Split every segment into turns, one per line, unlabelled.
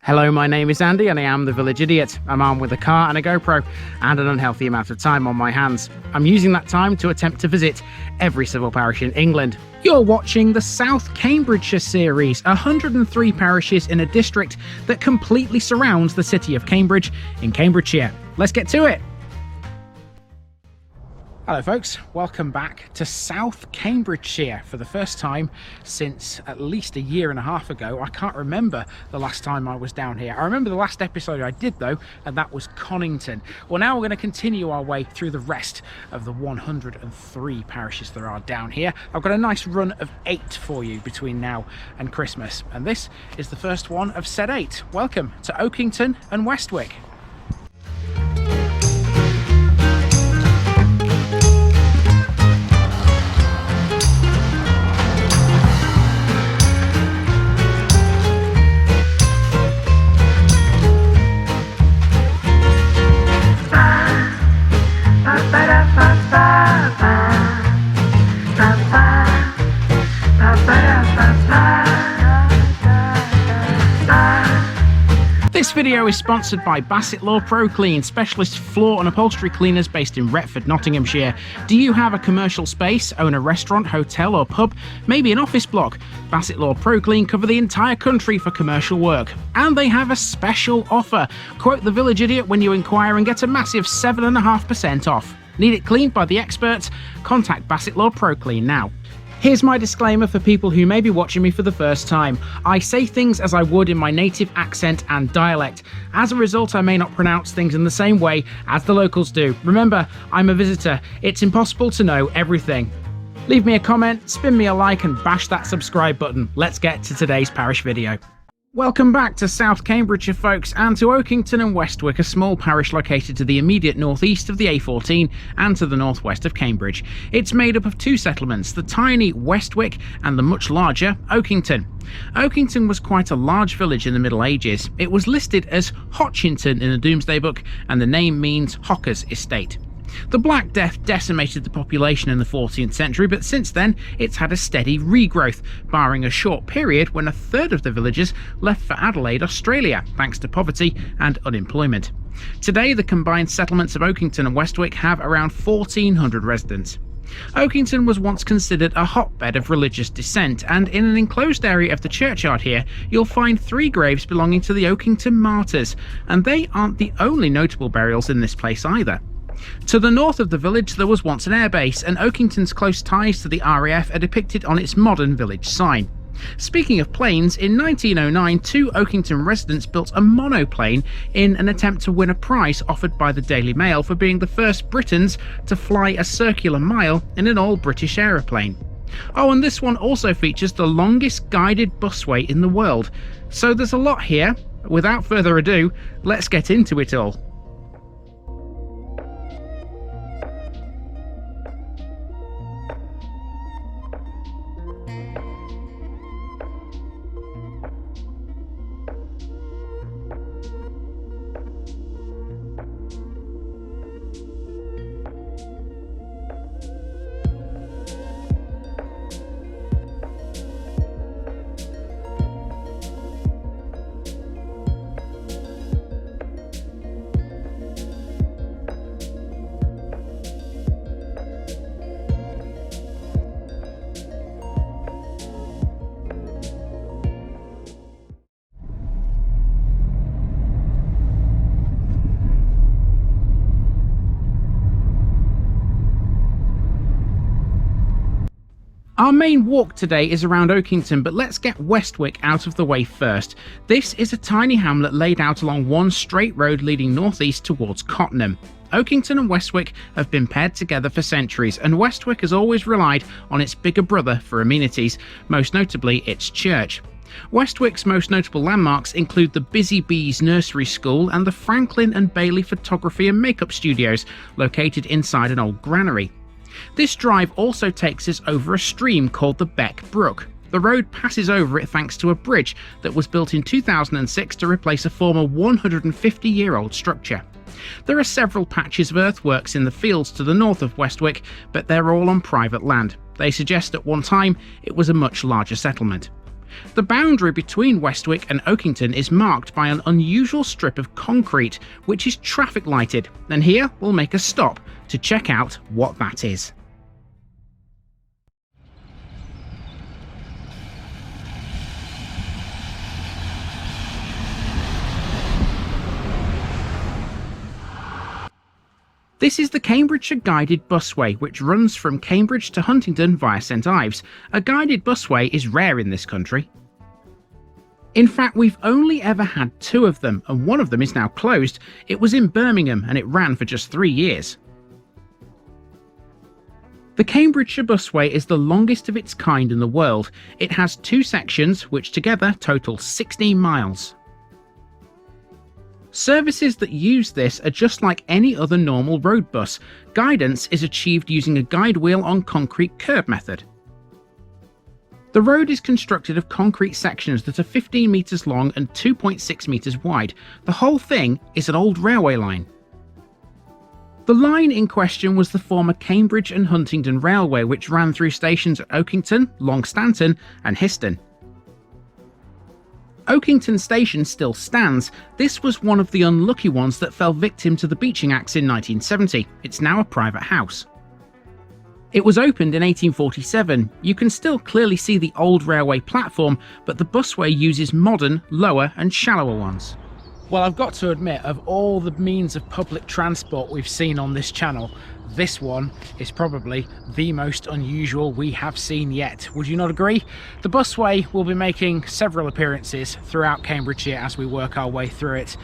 Hello, my name is Andy and I am the Village Idiot. I'm armed with a car and a GoPro and an unhealthy amount of time on my hands. I'm using that time to attempt to visit every civil parish in England. You're watching the South Cambridgeshire series, 103 parishes in a district that completely surrounds the city of Cambridge in Cambridgeshire. Let's get to it. Hello folks, welcome back to South Cambridgeshire for the first time since at least a year and a half ago. I can't remember the last time I was down here. I remember the last episode I did though, and that was Hochinton. Well, now we're going to continue our way through the rest of the 103 parishes there are down here. I've got a nice run of 8 for you between now and Christmas, and this is the first one of said 8. Welcome to Oakington and Westwick. This video is sponsored by Bassett Law Pro Clean, specialist floor and upholstery cleaners based in Retford, Nottinghamshire. Do you have a commercial space, own a restaurant, hotel or pub, maybe an office block? Bassett Law Pro Clean cover the entire country for commercial work. And they have a special offer. Quote the Village Idiot when you inquire and get a massive 7.5% off. Need it cleaned by the experts? Contact Bassett Law Pro Clean now. Here's my disclaimer for people who may be watching me for the first time. I say things as I would in my native accent and dialect. As a result, I may not pronounce things in the same way as the locals do. Remember, I'm a visitor. It's impossible to know everything. Leave me a comment, spin me a like and bash that subscribe button. Let's get to today's parish video. Welcome back to South Cambridgeshire folks, and to Oakington and Westwick, a small parish located to the immediate northeast of the A14 and to the northwest of Cambridge. It's made up of 2 settlements, the tiny Westwick and the much larger Oakington. Oakington was quite a large village in the Middle Ages. It was listed as Hochinton in the Domesday Book, and the name means Hocca's estate. The Black Death decimated the population in the 14th century, but since then it's had a steady regrowth, barring a short period when a third of the villagers left for Adelaide, Australia, thanks to poverty and unemployment. Today, the combined settlements of Oakington and Westwick have around 1,400 residents. Oakington was once considered a hotbed of religious dissent, and in an enclosed area of the churchyard here, you'll find 3 graves belonging to the Oakington Martyrs, and they aren't the only notable burials in this place either. To the north of the village there was once an airbase, and Oakington's close ties to the RAF are depicted on its modern village sign. Speaking of planes, in 1909 2 Oakington residents built a monoplane in an attempt to win a prize offered by the Daily Mail for being the first Britons to fly a circular mile in an all-British aeroplane. Oh, and this one also features the longest guided busway in the world. So there's a lot here. Without further ado, let's get into it all. Our main walk today is around Oakington, but let's get Westwick out of the way first. This is a tiny hamlet laid out along one straight road leading northeast towards Cottenham. Oakington and Westwick have been paired together for centuries, and Westwick has always relied on its bigger brother for amenities, most notably its church. Westwick's most notable landmarks include the Busy Bees Nursery School and the Franklin and Bailey Photography and Makeup Studios, located inside an old granary. This drive also takes us over a stream called the Beck Brook. The road passes over it thanks to a bridge that was built in 2006 to replace a former 150-year-old structure. There are several patches of earthworks in the fields to the north of Westwick, but they're all on private land. They suggest at one time it was a much larger settlement. The boundary between Westwick and Oakington is marked by an unusual strip of concrete, which is traffic lighted, and here we'll make a stop to check out what that is. This is the Cambridgeshire guided busway, which runs from Cambridge to Huntingdon via St Ives. A guided busway is rare in this country. In fact, we've only ever had 2 of them, and one of them is now closed. It was in Birmingham and it ran for just 3 years. The Cambridgeshire busway is the longest of its kind in the world. It has 2 sections, which together total 16 miles. Services that use this are just like any other normal road bus. Guidance is achieved using a guide wheel on concrete curb method. The road is constructed of concrete sections that are 15 metres long and 2.6 metres wide. The whole thing is an old railway line. The line in question was the former Cambridge and Huntingdon Railway, which ran through stations at Oakington, Longstanton and Hochinton. Oakington Station still stands. This was one of the unlucky ones that fell victim to the Beeching Axe in 1970. It's now a private house. It was opened in 1847. You can still clearly see the old railway platform, but the busway uses modern, lower and shallower ones. Well, I've got to admit, of all the means of public transport we've seen on this channel, this one is probably the most unusual we have seen yet. Would you not agree? The busway will be making several appearances throughout Cambridgeshire as we work our way through it,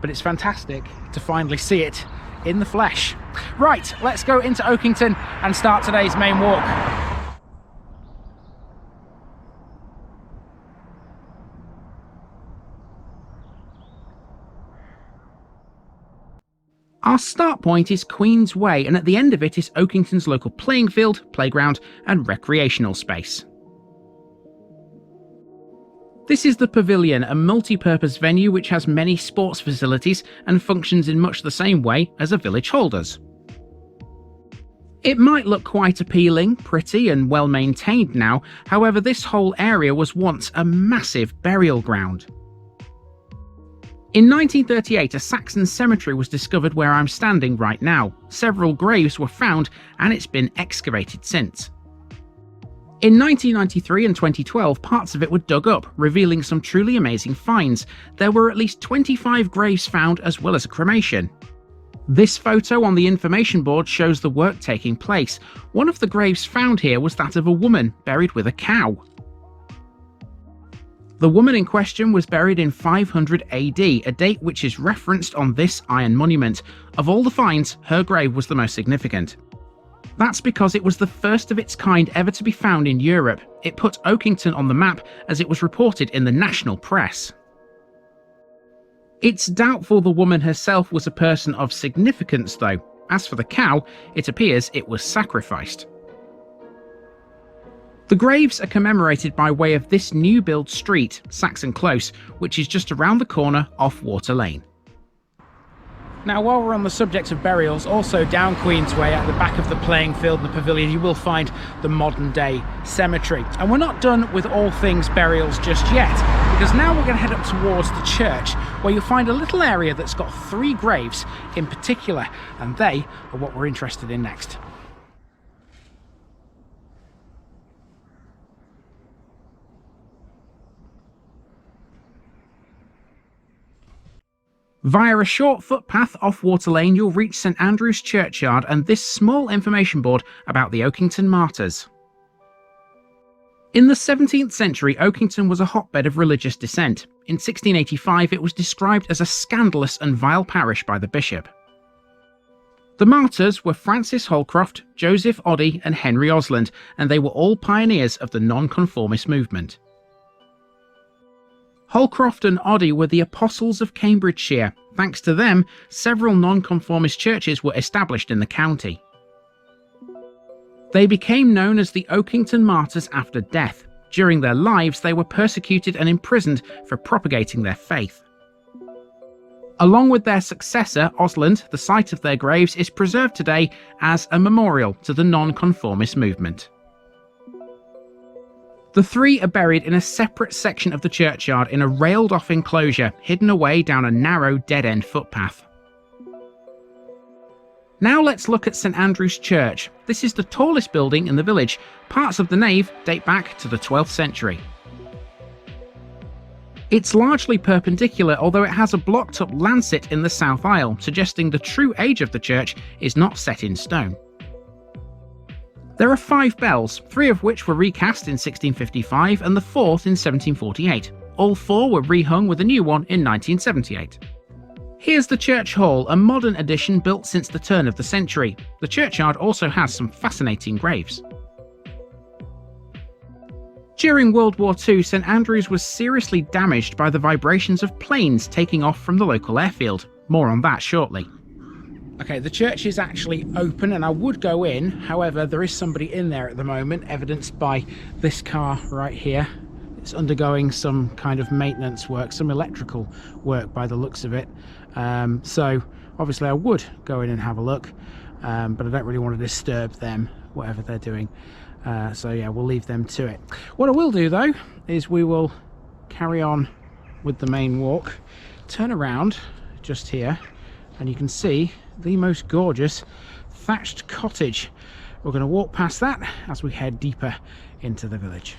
but it's fantastic to finally see it in the flesh. Right, let's go into Oakington and start today's main walk. Our start point is Queen's Way, and at the end of it is Oakington's local playing field, playground and recreational space. This is the Pavilion, a multi-purpose venue which has many sports facilities and functions in much the same way as a village hall does. It might look quite appealing, pretty and well maintained now, however this whole area was once a massive burial ground. In 1938, a Saxon cemetery was discovered where I'm standing right now. Several graves were found and it's been excavated since. In 1993 and 2012, parts of it were dug up, revealing some truly amazing finds. There were at least 25 graves found as well as a cremation. This photo on the information board shows the work taking place. One of the graves found here was that of a woman buried with a cow. The woman in question was buried in 500 AD, a date which is referenced on this iron monument. Of all the finds, her grave was the most significant. That's because it was the first of its kind ever to be found in Europe. It put Oakington on the map as it was reported in the national press. It's doubtful the woman herself was a person of significance though. As for the cow, it appears it was sacrificed. The graves are commemorated by way of this new build street, Saxon Close, which is just around the corner off Water Lane. Now, while we're on the subject of burials, also down Queen's Way at the back of the playing field and the pavilion, you will find the modern day cemetery. And we're not done with all things burials just yet, because now we're going to head up towards the church, where you'll find a little area that's got 3 graves in particular, and they are what we're interested in next. Via a short footpath off Water Lane, you'll reach St Andrew's churchyard and this small information board about the Oakington Martyrs. In the 17th century, Oakington was a hotbed of religious dissent. In 1685, it was described as a scandalous and vile parish by the bishop. The martyrs were Francis Holcroft, Joseph Oddy and Henry Osland, and they were all pioneers of the nonconformist movement. Holcroft and Oddy were the apostles of Cambridgeshire. Thanks to them, several nonconformist churches were established in the county. They became known as the Oakington Martyrs after death. During their lives, they were persecuted and imprisoned for propagating their faith. Along with their successor, Osland, the site of their graves is preserved today as a memorial to the nonconformist movement. The three are buried in a separate section of the churchyard in a railed-off enclosure, hidden away down a narrow dead-end footpath. Now let's look at St Andrew's Church. This is the tallest building in the village. Parts of the nave date back to the 12th century. It's largely perpendicular, although it has a blocked-up lancet in the south aisle, suggesting the true age of the church is not set in stone. There are 5 bells, 3 of which were recast in 1655 and the 4th in 1748. All 4 were rehung with a new one in 1978. Here's the church hall, a modern addition built since the turn of the century. The churchyard also has some fascinating graves. During World War II, St Andrews was seriously damaged by the vibrations of planes taking off from the local airfield. More on that shortly. Okay, the church is actually open and I would go in, however there is somebody in there at the moment, evidenced by this car right here. It's undergoing some kind of maintenance work, some electrical work by the looks of it. So obviously I would go in and have a look, but I don't really want to disturb them, whatever they're doing. So yeah, we'll leave them to it. What I will do though, is we will carry on with the main walk, turn around just here, and you can see the most gorgeous thatched cottage. We're going to walk past that as we head deeper into the village.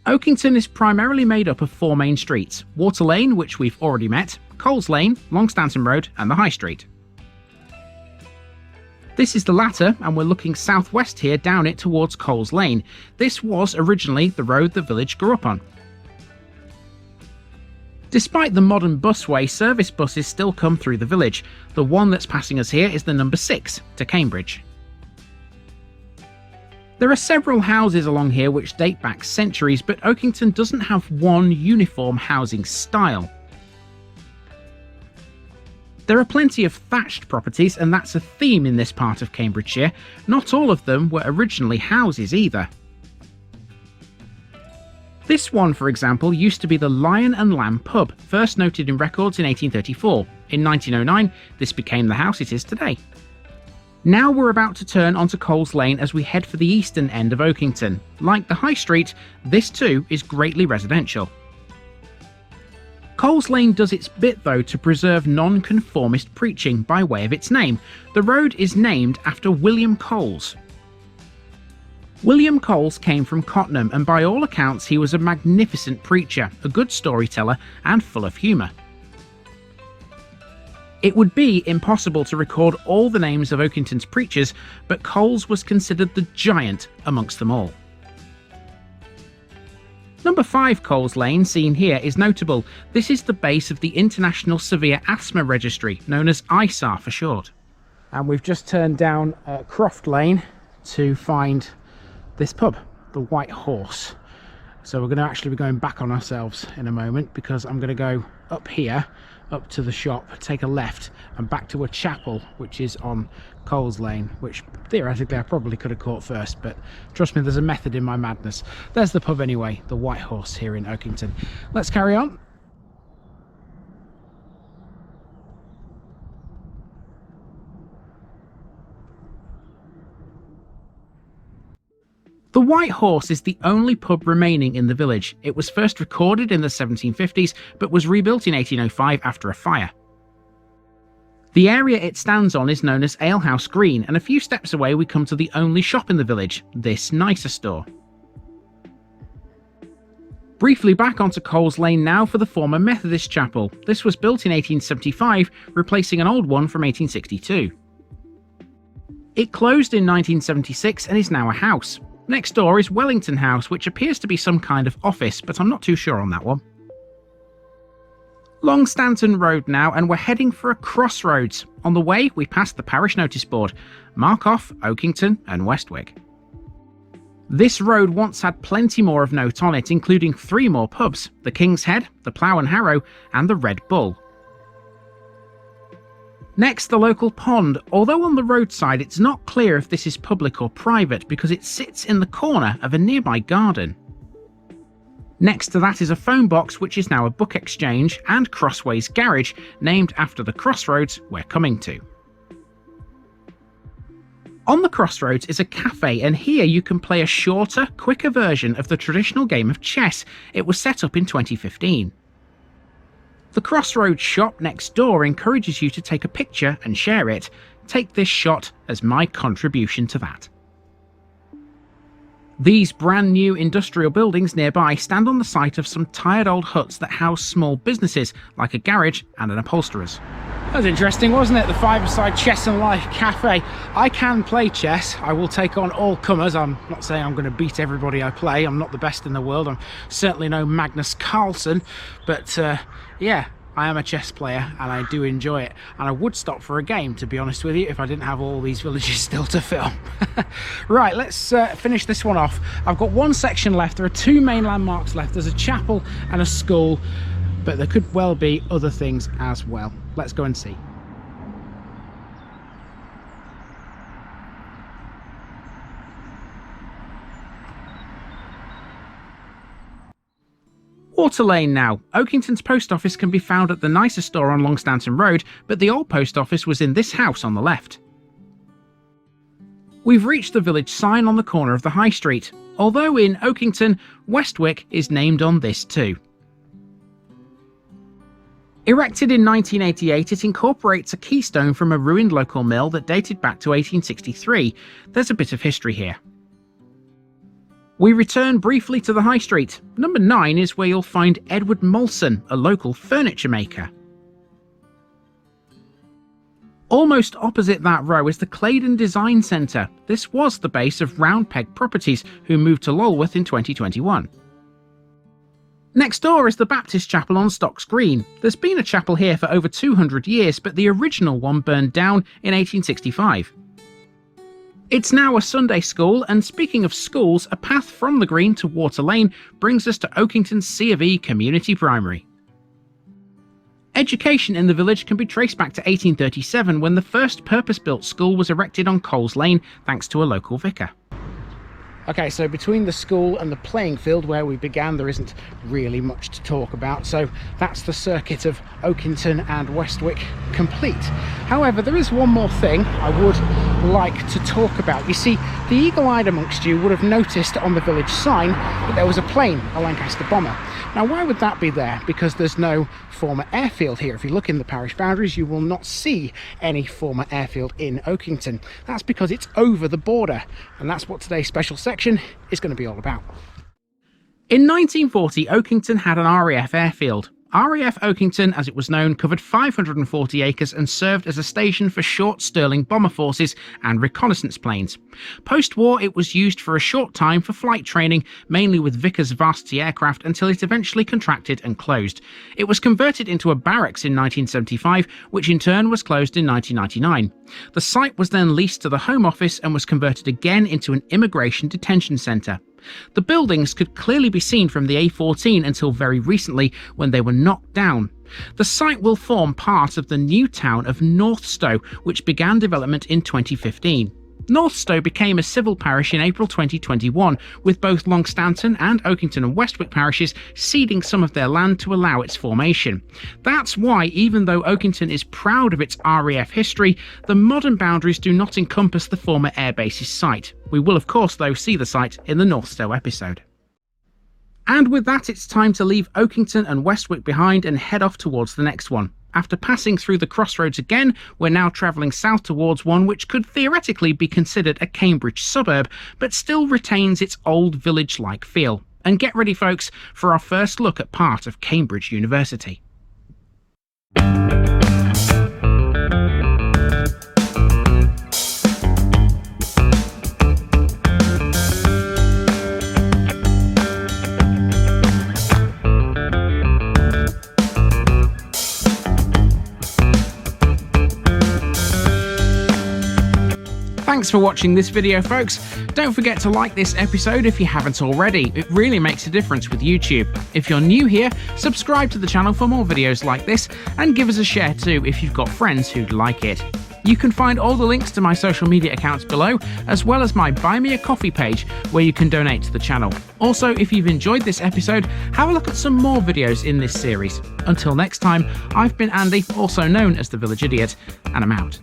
Oakington is primarily made up of 4 main streets: Water Lane, which we've already met, Coles Lane, Longstanton Road and the High Street. This is the latter, and we're looking southwest here down it towards Coles Lane. This was originally the road the village grew up on. Despite the modern busway, service buses still come through the village. The one that's passing us here is the number 6 to Cambridge. There are several houses along here which date back centuries, but Oakington doesn't have one uniform housing style. There are plenty of thatched properties, and that's a theme in this part of Cambridgeshire. Not all of them were originally houses either. This one, for example, used to be the Lion and Lamb pub, first noted in records in 1834. In 1909, this became the house it is today. Now we're about to turn onto Coles Lane as we head for the eastern end of Oakington. Like the High Street, this too is greatly residential. Coles Lane does its bit though to preserve non-conformist preaching by way of its name. The road is named after William Coles. William Coles came from Cottenham, and by all accounts he was a magnificent preacher, a good storyteller and full of humour. It would be impossible to record all the names of Oakington's preachers, but Coles was considered the giant amongst them all. Number 5 Coles Lane, seen here, is notable. This is the base of the International Severe Asthma Registry, known as ISAR for short. And we've just turned down Croft Lane to find this pub, the White Horse. So we're going to actually be going back on ourselves in a moment, because I'm going to go up here, up to the shop, take a left and back to a chapel which is on Coles Lane, which theoretically I probably could have caught first, but trust me, there's a method in my madness. There's the pub anyway, the White Horse here in Oakington. Let's carry on. The White Horse is the only pub remaining in the village. It was first recorded in the 1750s, but was rebuilt in 1805 after a fire. The area it stands on is known as Alehouse Green, and a few steps away we come to the only shop in the village, this nicer store. Briefly back onto Coles Lane now for the former Methodist chapel. This was built in 1875, replacing an old one from 1862. It closed in 1976 and is now a house. Next door is Wellington House, which appears to be some kind of office, but I'm not too sure on that one. Longstanton Road now, and we're heading for a crossroads. On the way, we pass the parish notice board. Mark off Oakington and Westwick. This road once had plenty more of note on it, including 3 more pubs: the King's Head, the Plough and Harrow, and the Red Bull. Next, the local pond. Although on the roadside, it's not clear if this is public or private because it sits in the corner of a nearby garden. Next to that is a phone box, which is now a book exchange, and Crossways Garage, named after the crossroads we're coming to. On the crossroads is a cafe, and here you can play a shorter, quicker version of the traditional game of chess. It was set up in 2015. The Crossroads shop next door encourages you to take a picture and share it. Take this shot as my contribution to that. These brand new industrial buildings nearby stand on the site of some tired old huts that house small businesses like a garage and an upholsterer's. That was interesting, wasn't it? The five-a-side Chess and Life Cafe. I can play chess. I will take on all comers. I'm not saying I'm going to beat everybody I play. I'm not the best in the world. I'm certainly no Magnus Carlsen. But yeah, I am a chess player and I do enjoy it. And I would stop for a game, to be honest with you, if I didn't have all these villages still to film. Right, let's finish this one off. I've got one section left. There are two main landmarks left. There's a chapel and a school, but there could well be other things as well. Let's go and see. Water Lane now. Oakington's post office can be found at the nicer store on Longstanton Road, but the old post office was in this house on the left. We've reached the village sign on the corner of the High Street, although in Oakington, Westwick is named on this too. Erected in 1988, it incorporates a keystone from a ruined local mill that dated back to 1863. There's a bit of history here. We return briefly to the High Street. Number 9 is where you'll find Edward Molson, a local furniture maker. Almost opposite that row is the Claydon Design Centre. This was the base of Round Peg Properties, who moved to Lulworth in 2021. Next door is the Baptist Chapel on Stocks Green. There's been a chapel here for over 200 years, but the original one burned down in 1865. It's now a Sunday school, and speaking of schools, a path from the Green to Water Lane brings us to Oakington's C of E Community Primary. Education in the village can be traced back to 1837, when the first purpose-built school was erected on Coles Lane thanks to a local vicar. Okay, so between the school and the playing field where we began, there isn't really much to talk about, so that's the circuit of Oakington and Westwick complete. However, there is one more thing I would like to talk about. You see, the eagle-eyed amongst you would have noticed on the village sign that there was a plane, a Lancaster bomber. Now, why would that be there? Because there's no former airfield here. If you look in the parish boundaries, you will not see any former airfield in Oakington. That's because it's over the border, and that's what today's special section is going to be all about. In 1940, Oakington had an RAF airfield. RAF Oakington, as it was known, covered 540 acres and served as a station for short Stirling bomber forces and reconnaissance planes. Post-war, it was used for a short time for flight training, mainly with Vickers Varsity aircraft, until it eventually contracted and closed. It was converted into a barracks in 1975, which in turn was closed in 1999. The site was then leased to the Home Office and was converted again into an immigration detention centre. The buildings could clearly be seen from the A14 until very recently, when they were knocked down. The site will form part of the new town of Northstowe, which began development in 2015. Northstowe became a civil parish in April 2021, with both Longstanton and Oakington and Westwick parishes ceding some of their land to allow its formation. That's why, even though Oakington is proud of its RAF history, the modern boundaries do not encompass the former airbase's site. We will of course though see the site in the Northstowe episode. And with that, it's time to leave Oakington and Westwick behind and head off towards the next one. After passing through the crossroads again, we're now travelling south towards one which could theoretically be considered a Cambridge suburb, but still retains its old village-like feel. And get ready, folks, for our first look at part of Cambridge University. Thanks for watching this video, folks. Don't forget to like this episode if you haven't already. It really makes a difference with YouTube. If you're new here, subscribe to the channel for more videos like this, and give us a share too if you've got friends who'd like it. You can find all the links to my social media accounts below, as well as my Buy Me a Coffee page where you can donate to the channel. Also, if you've enjoyed this episode, have a look at some more videos in this series. Until next time, I've been Andy, also known as the Village Idiot, and I'm out.